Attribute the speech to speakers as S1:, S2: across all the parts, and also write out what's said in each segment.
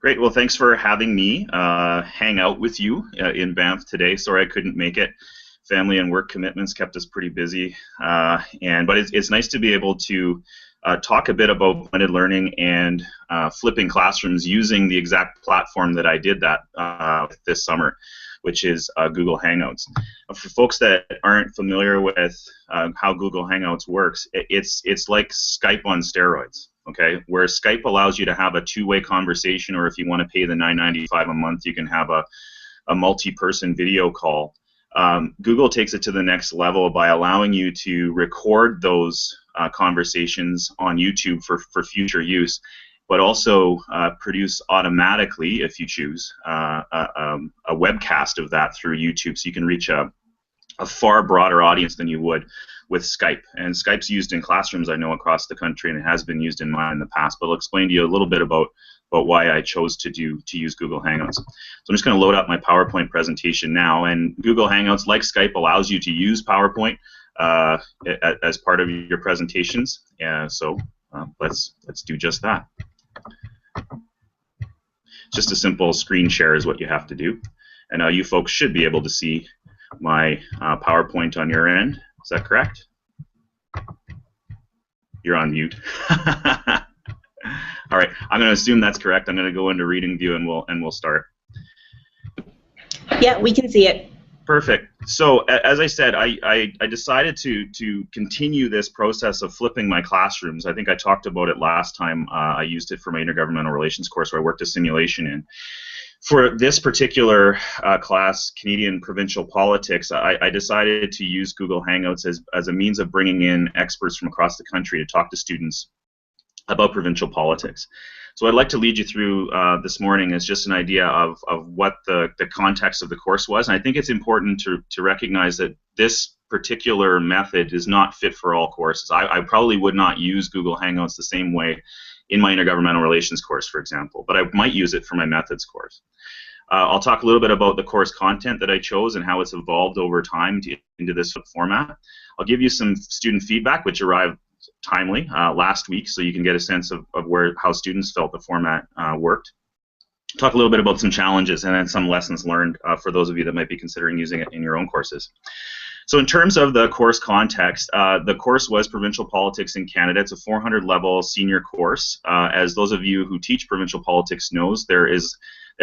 S1: Great. Well, thanks for having me hang out with you in Banff today. Sorry I couldn't make it. Family and work commitments kept us pretty busy, but it's nice to be able to talk a bit about blended learning and flipping classrooms using the exact platform that I did that this summer, which is Google Hangouts. For folks that aren't familiar with how Google Hangouts works, it's like Skype on steroids. Okay, where Skype allows you to have a two-way conversation, or if you want to pay the $9.95 a month, you can have a multi-person video call. Google takes it to the next level by allowing you to record those conversations on YouTube for future use, but also produce automatically, if you choose, a webcast of that through YouTube, so you can reach a far broader audience than you would with Skype. And Skype's used in classrooms, I know, across the country, and it has been used in mine in the past. But I'll explain to you a little bit about why I chose to use Google Hangouts. So I'm just going to load up my PowerPoint presentation now. And Google Hangouts, like Skype, allows you to use PowerPoint as part of your presentations. So let's do just that. Just a simple screen share is what you have to do. And now you folks should be able to see my PowerPoint on your end. Is that correct? You're on mute. All right, I'm going to assume that's correct. I'm going to go into reading view and we'll start.
S2: Yeah, we can see it.
S1: Perfect. So as I said, I decided to continue this process of flipping my classrooms. I think I talked about it last time. I used it for my intergovernmental relations course where I worked a simulation in. For this particular class, Canadian Provincial Politics, I decided to use Google Hangouts as a means of bringing in experts from across the country to talk to students about provincial politics. So I'd like to lead you through this morning as just an idea of what the context of the course was. And I think it's important to recognize that this particular method is not fit for all courses. I probably would not use Google Hangouts the same way in my intergovernmental relations course, for example, but I might use it for my methods course. I'll talk a little bit about the course content that I chose and how it's evolved over time into this format. I'll give you some student feedback, which arrived timely last week, so you can get a sense of how students felt the format worked. Talk a little bit about some challenges and then some lessons learned for those of you that might be considering using it in your own courses. So in terms of the course context, the course was Provincial Politics in Canada. It's a 400-level senior course. As those of you who teach Provincial Politics knows, there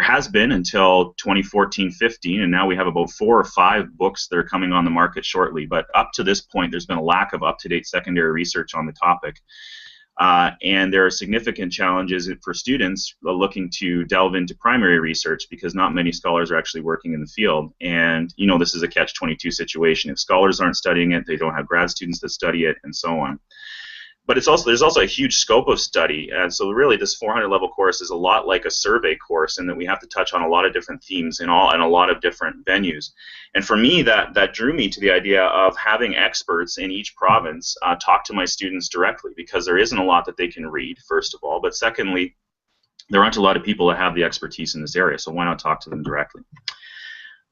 S1: has been until 2014-15, and now we have about 4 or 5 books that are coming on the market shortly. But up to this point, there's been a lack of up-to-date secondary research on the topic. And there are significant challenges for students looking to delve into primary research because not many scholars are actually working in the field. And you know, this is a catch-22 situation. If scholars aren't studying it, they don't have grad students that study it, and so on. But there's also a huge scope of study, and so really this 400-level course is a lot like a survey course in that we have to touch on a lot of different themes in a lot of different venues. And for me, that drew me to the idea of having experts in each province talk to my students directly, because there isn't a lot that they can read, first of all, but secondly, there aren't a lot of people that have the expertise in this area, so why not talk to them directly?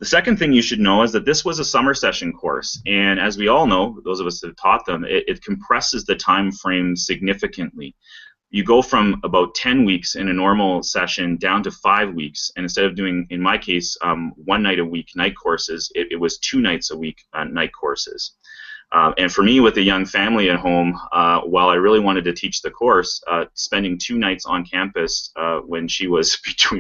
S1: The second thing you should know is that this was a summer session course, and as we all know, those of us that have taught them, it compresses the time frame significantly. You go from about 10 weeks in a normal session down to 5 weeks, and instead of doing, in my case, 1 night a week night courses, it was 2 nights a week night courses. And for me, with a young family at home, while I really wanted to teach the course, spending 2 nights on campus when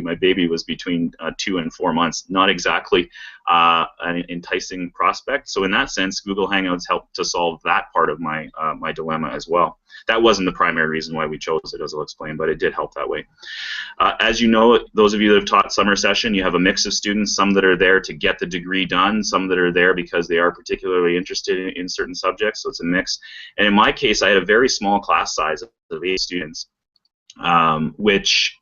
S1: my baby was between 2 and 4 months, not exactly an enticing prospect. So in that sense, Google Hangouts helped to solve that part of my dilemma as well. That wasn't the primary reason why we chose it, as I'll explain, but it did help that way. As you know, those of you that have taught summer session, you have a mix of students, some that are there to get the degree done, some that are there because they are particularly interested in certain subjects, so it's a mix. And in my case, I had a very small class size of 8 students, which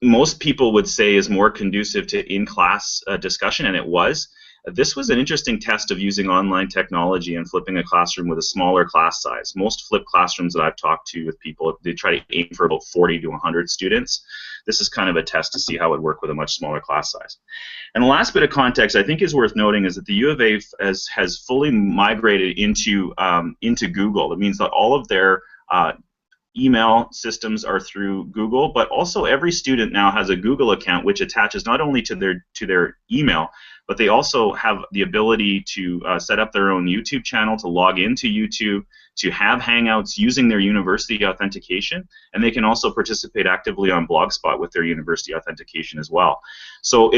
S1: most people would say is more conducive to in-class discussion, and it was. This was an interesting test of using online technology and flipping a classroom with a smaller class size. Most flipped classrooms that I've talked to with people, they try to aim for about 40 to 100 students. This is kind of a test to see how it would work with a much smaller class size. And the last bit of context I think is worth noting is that the U of A has fully migrated into Google. It means that all of their email systems are through Google, but also every student now has a Google account which attaches not only to their email, but they also have the ability to set up their own YouTube channel, to log into YouTube, to have Hangouts using their university authentication, and they can also participate actively on Blogspot with their university authentication as well. So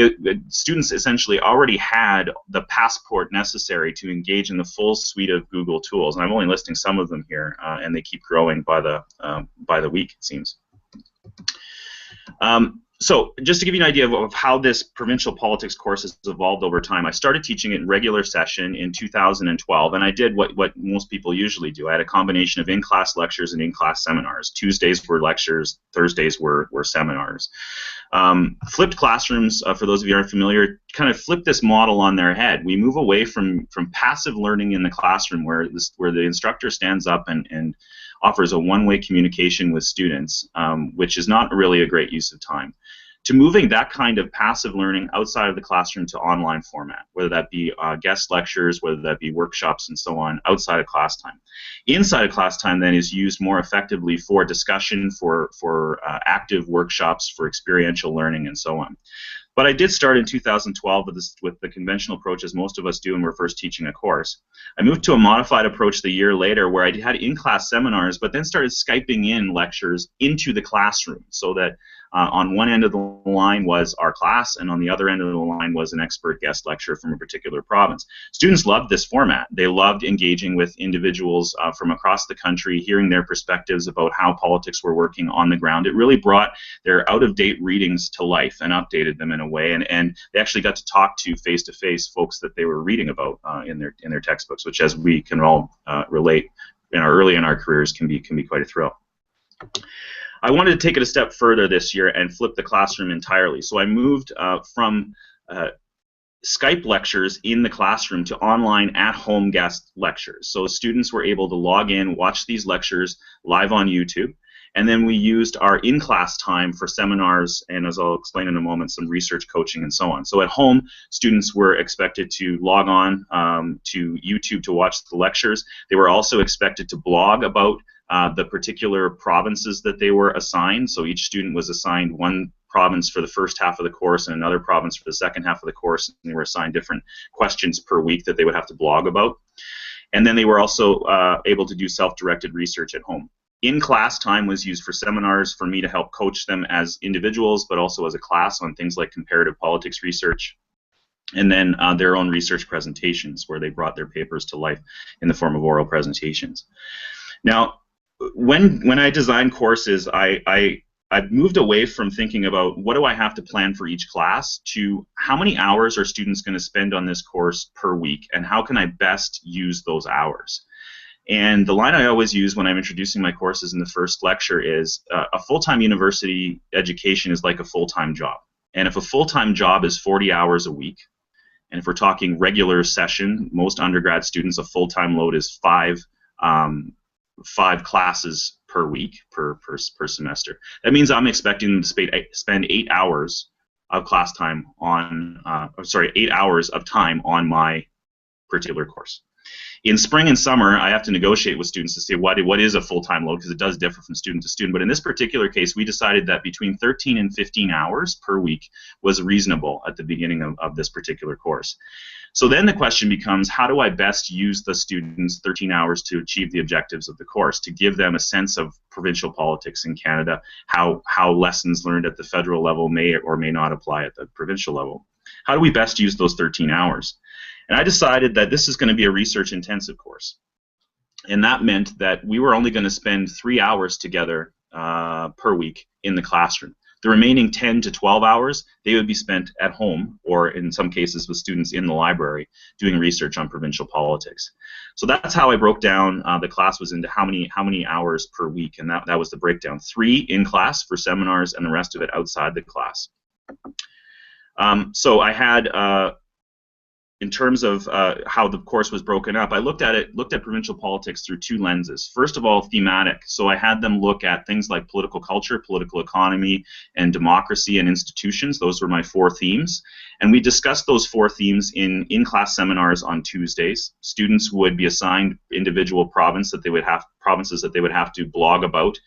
S1: students essentially already had the passport necessary to engage in the full suite of Google tools, and I'm only listing some of them here, and they keep growing by the week, it seems. So just to give you an idea of how this provincial politics course has evolved over time, I started teaching it in regular session in 2012, and I did what most people usually do. I had a combination of in-class lectures and in-class seminars. Tuesdays were lectures, Thursdays were seminars. Flipped classrooms, for those of you who aren't familiar, kind of flip this model on their head. We move away from passive learning in the classroom where the instructor stands up and offers a one-way communication with students, which is not really a great use of time, to moving that kind of passive learning outside of the classroom to online format, whether that be guest lectures, whether that be workshops and so on, outside of class time. Inside of class time then is used more effectively for discussion, for active workshops, for experiential learning and so on. But I did start in 2012 with the conventional approach, as most of us do when we're first teaching a course. I moved to a modified approach the year later where I had in-class seminars, but then started Skyping in lectures into the classroom, so that on one end of the line was our class, and on the other end of the line was an expert guest lecturer from a particular province. Students loved this format. They loved engaging with individuals from across the country, hearing their perspectives about how politics were working on the ground. It really brought their out-of-date readings to life and updated them in a way, and they actually got to talk to face-to-face folks that they were reading about in their textbooks, which, as we can all relate, early in our careers, can be quite a thrill. I wanted to take it a step further this year and flip the classroom entirely. So I moved from Skype lectures in the classroom to online at-home guest lectures. So students were able to log in, watch these lectures live on YouTube, and then we used our in-class time for seminars and, as I'll explain in a moment, some research coaching and so on. So at home, students were expected to log on to YouTube to watch the lectures. They were also expected to blog about the particular provinces that they were assigned. So each student was assigned one province for the first half of the course and another province for the second half of the course, and they were assigned different questions per week that they would have to blog about. And then they were also able to do self-directed research at home. In-class time was used for seminars for me to help coach them as individuals, but also as a class on things like comparative politics research, and then their own research presentations where they brought their papers to life in the form of oral presentations. Now, when I design courses, I've moved away from thinking about what do I have to plan for each class to how many hours are students going to spend on this course per week, and how can I best use those hours. And the line I always use when I'm introducing my courses in the first lecture is a full-time university education is like a full-time job. And if a full-time job is 40 hours a week, and if we're talking regular session, most undergrad students, a full-time load is five classes per week, per semester. That means I'm expecting them to spend 8 hours of class time on, 8 hours of time on my particular course. In spring and summer, I have to negotiate with students to say what is a full-time load, because it does differ from student to student. But in this particular case, we decided that between 13 and 15 hours per week was reasonable at the beginning of this particular course. So then the question becomes, how do I best use the students' 13 hours to achieve the objectives of the course, to give them a sense of provincial politics in Canada, how lessons learned at the federal level may or may not apply at the provincial level? How do we best use those 13 hours? And I decided that this is going to be a research-intensive course. And that meant that we were only going to spend 3 hours together per week in the classroom. The remaining 10 to 12 hours, they would be spent at home, or in some cases with students in the library, doing research on provincial politics. So that's how I broke down the class was into how many hours per week, and that was the breakdown. 3 in class for seminars, and the rest of it outside the class. So I had in terms of how the course was broken up, I looked at provincial politics through two lenses. First of all, thematic. So I had them look at things like political culture, political economy, and democracy and institutions. Those were my four themes. And we discussed those four themes in-class seminars on Tuesdays. Students would be assigned individual provinces that they would have to blog about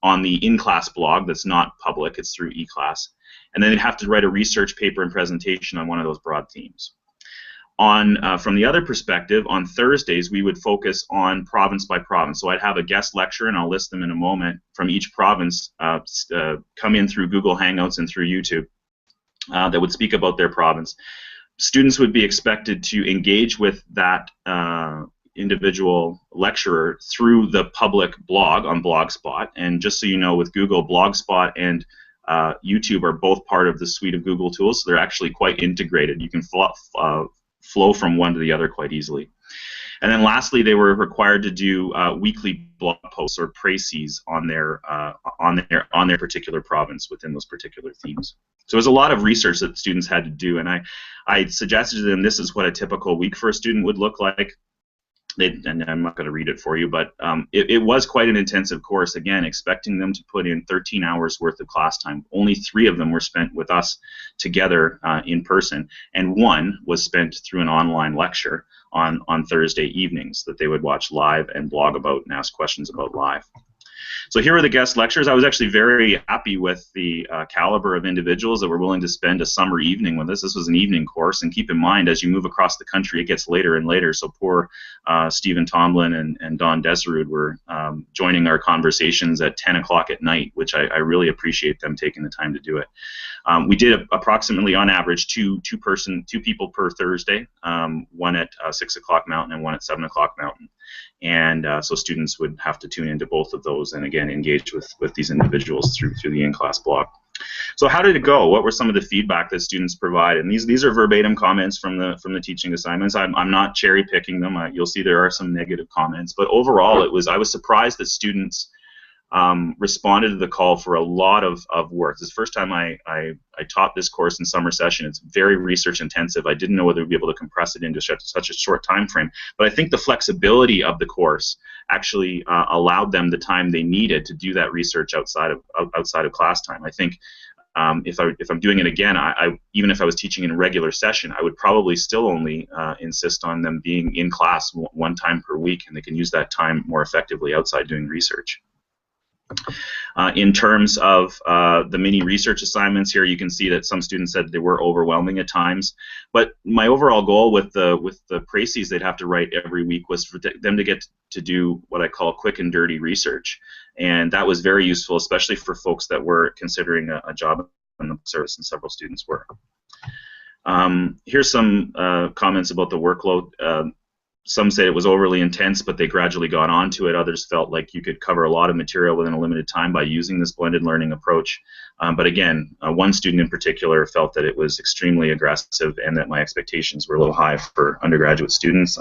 S1: on the in-class blog that's not public, it's through eClass. And then they'd have to write a research paper and presentation on one of those broad themes. From the other perspective, on Thursdays, we would focus on province by province. So I'd have a guest lecturer, and I'll list them in a moment, from each province come in through Google Hangouts and through YouTube that would speak about their province. Students would be expected to engage with that individual lecturer through the public blog on Blogspot. And just so you know, with Google, Blogspot and YouTube are both part of the suite of Google tools, so they're actually quite integrated. You can flow from one to the other quite easily. And then lastly, they were required to do weekly blog posts or précis on their particular province within those particular themes. So there's a lot of research that students had to do, and I suggested to them this is what a typical week for a student would look like. And I'm not going to read it for you, but it was quite an intensive course. Again, expecting them to put in 13 hours worth of class time. Only 3 of them were spent with us together in person, and 1 was spent through an online lecture on Thursday evenings that they would watch live and blog about and ask questions about live. So here are the guest lectures. I was actually very happy with the caliber of individuals that were willing to spend a summer evening with us. This was an evening course, and keep in mind, as you move across the country, it gets later and later. So poor Stephen Tomlin and Don Deserud were joining our conversations at 10 o'clock at night, which I really appreciate them taking the time to do it. We did approximately, on average, two people per Thursday, one at 6 o'clock Mountain and one at 7 o'clock Mountain. And so students would have to tune into both of those and again engage with these individuals through the in-class blog. So how did it go? What were some of the feedback that students provided? And these are verbatim comments from the teaching assignments. I'm not cherry picking them. You'll see there are some negative comments, but overall I was surprised that students responded to the call for a lot of work. This is the first time I taught this course in summer session. It's very research intensive. I didn't know whether we'd be able to compress it into such a short time frame, but I think the flexibility of the course actually allowed them the time they needed to do that research outside of class time. I think if I'm doing it again, even if I was teaching in a regular session, I would probably still only insist on them being in class one time per week, and they can use that time more effectively outside doing research. In terms of the mini research assignments here, you can see that some students said they were overwhelming at times. But my overall goal with the précis they'd have to write every week was for them to get to do what I call quick and dirty research, and that was very useful, especially for folks that were considering a job in the service, and several students were. Here's some comments about the workload. Some said it was overly intense, but they gradually got onto it. Others felt like you could cover a lot of material within a limited time by using this blended learning approach. But again, one student in particular felt that it was extremely aggressive and that my expectations were a little high for undergraduate students.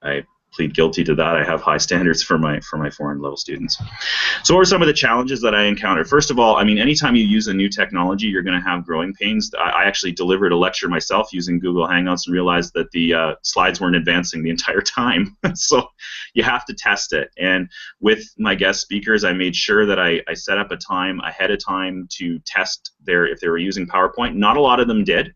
S1: I plead guilty to that. I have high standards for my foreign level students. So what were some of the challenges that I encountered? First of all, I mean, anytime you use a new technology, you're going to have growing pains. I actually delivered a lecture myself using Google Hangouts and realized that the slides weren't advancing the entire time. So you have to test it. And with my guest speakers, I made sure that I set up a time ahead of time to test if they were using PowerPoint. Not a lot of them did.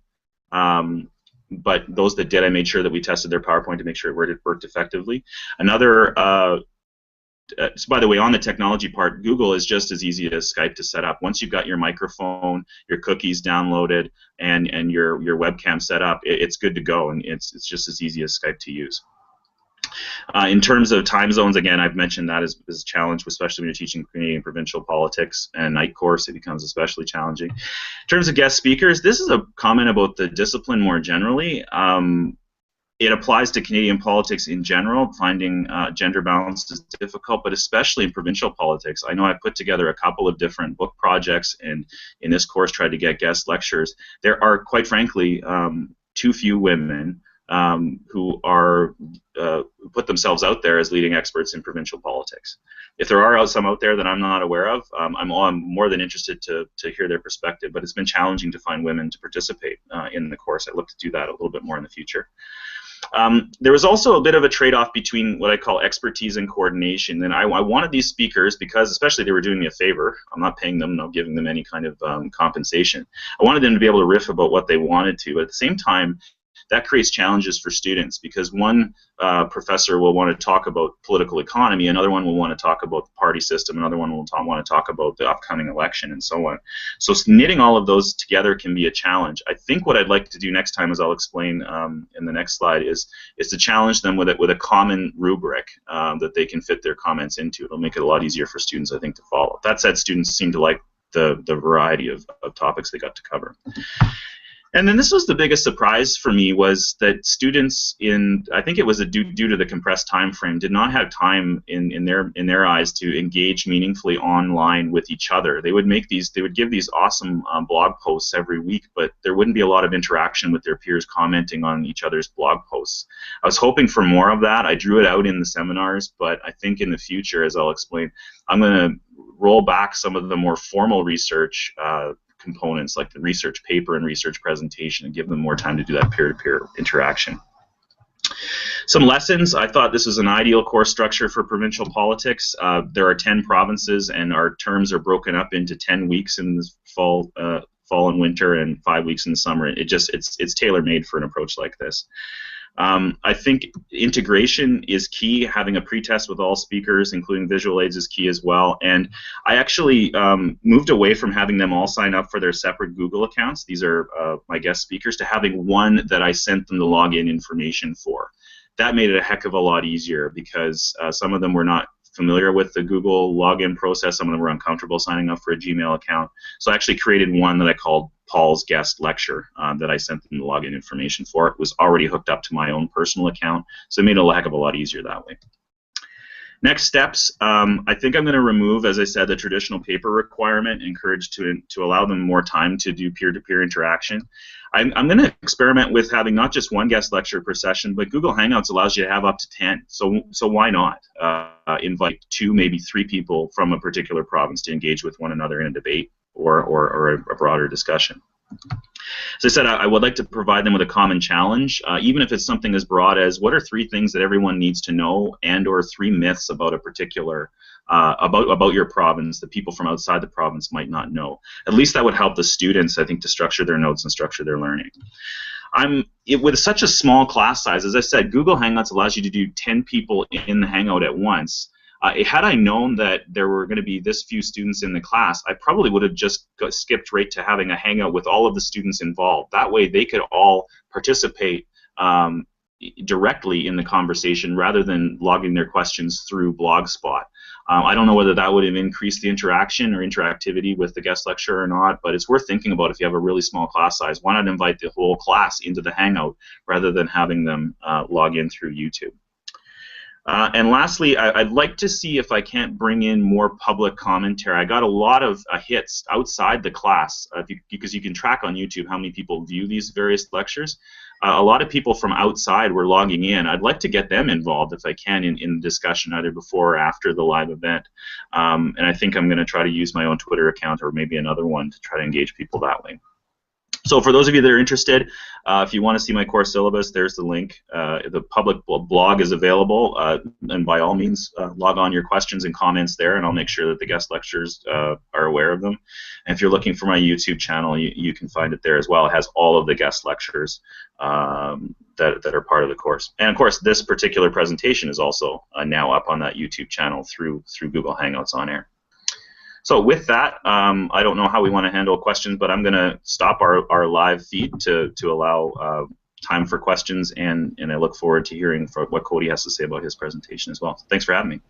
S1: But those that did, I made sure that we tested their PowerPoint to make sure it worked effectively. Another, so by the way, on the technology part, Google is just as easy as Skype to set up. Once you've got your microphone, your cookies downloaded, and your webcam set up, it's good to go, and it's just as easy as Skype to use. In terms of time zones, again, I've mentioned that is a challenge, especially when you're teaching Canadian provincial politics and a night course. It becomes especially challenging. In terms of guest speakers, this is a comment about the discipline more generally. It applies to Canadian politics in general. Finding gender balance is difficult, but especially in provincial politics. I know I put together a couple of different book projects, and in this course tried to get guest lectures. There are, quite frankly, too few women who are who put themselves out there as leading experts in provincial politics. If there are some out there that I'm not aware of, I'm more than interested to hear their perspective, but it's been challenging to find women to participate in the course. I'd look to do that a little bit more in the future. There was also a bit of a trade-off between what I call expertise and coordination, and I wanted these speakers, because especially they were doing me a favor, I'm not paying them, not giving them any kind of compensation. I wanted them to be able to riff about what they wanted to, but at the same time, that creates challenges for students, because one professor will want to talk about political economy, another one will want to talk about the party system, another one will want to talk about the upcoming election, and so on. So knitting all of those together can be a challenge. I think what I'd like to do next time, as I'll explain in the next slide, is to challenge them with a common rubric that they can fit their comments into. It'll make it a lot easier for students, I think, to follow. That said, students seem to like the variety of topics they got to cover. And then this was the biggest surprise for me, was that students I think it was due to the compressed time frame, did not have time in their eyes to engage meaningfully online with each other. They would give these awesome blog posts every week, but there wouldn't be a lot of interaction with their peers commenting on each other's blog posts. I was hoping for more of that. I drew it out in the seminars, but I think in the future, as I'll explain, I'm going to roll back some of the more formal research components, like the research paper and research presentation, and give them more time to do that peer-to-peer interaction. Some lessons. I thought this was an ideal course structure for provincial politics. There are 10 provinces, and our terms are broken up into 10 weeks in the fall and winter, and 5 weeks in the summer. It's tailor-made for an approach like this. I think integration is key. Having a pretest with all speakers, including visual aids, is key as well. And I actually moved away from having them all sign up for their separate Google accounts. These are my guest speakers, to having one that I sent them the login information for. That made it a heck of a lot easier, because some of them were not familiar with the Google login process. Some of them were uncomfortable signing up for a Gmail account. So I actually created one that I called Paul's Guest Lecture that I sent them the login information for. It was already hooked up to my own personal account, so it made it a heck of a lot easier that way. Next steps, I think I'm going to remove, as I said, the traditional paper requirement, encourage to allow them more time to do peer-to-peer interaction. I'm going to experiment with having not just one guest lecture per session, but Google Hangouts allows you to have up to 10. So why not invite 2, maybe 3 people from a particular province to engage with one another in a debate or a broader discussion. As I said, I would like to provide them with a common challenge, even if it's something as broad as, what are 3 things that everyone needs to know, and/or 3 myths about a particular about your province that people from outside the province might not know. At least that would help the students, I think, to structure their notes and structure their learning. With such a small class size, as I said, Google Hangouts allows you to do 10 people in the Hangout at once. Had I known that there were going to be this few students in the class, I probably would have just skipped right to having a Hangout with all of the students involved. That way they could all participate directly in the conversation, rather than logging their questions through Blogspot. I don't know whether that would have increased the interaction or interactivity with the guest lecturer or not, but it's worth thinking about. If you have a really small class size, why not invite the whole class into the Hangout rather than having them log in through YouTube? And lastly, I'd like to see if I can't bring in more public commentary. I got a lot of hits outside the class, because you can track on YouTube how many people view these various lectures. A lot of people from outside were logging in. I'd like to get them involved if I can in discussion, either before or after the live event. And I think I'm going to try to use my own Twitter account, or maybe another one, to try to engage people that way. So for those of you that are interested, if you want to see my course syllabus, there's the link. The public blog is available, and by all means, log on your questions and comments there, and I'll make sure that the guest lecturers are aware of them. And if you're looking for my YouTube channel, you can find it there as well. It has all of the guest lectures that are part of the course. And of course, this particular presentation is also now up on that YouTube channel through Google Hangouts on Air. So with that, I don't know how we want to handle questions, but I'm going to stop our live feed to allow time for questions, and I look forward to hearing what Cody has to say about his presentation as well. Thanks for having me.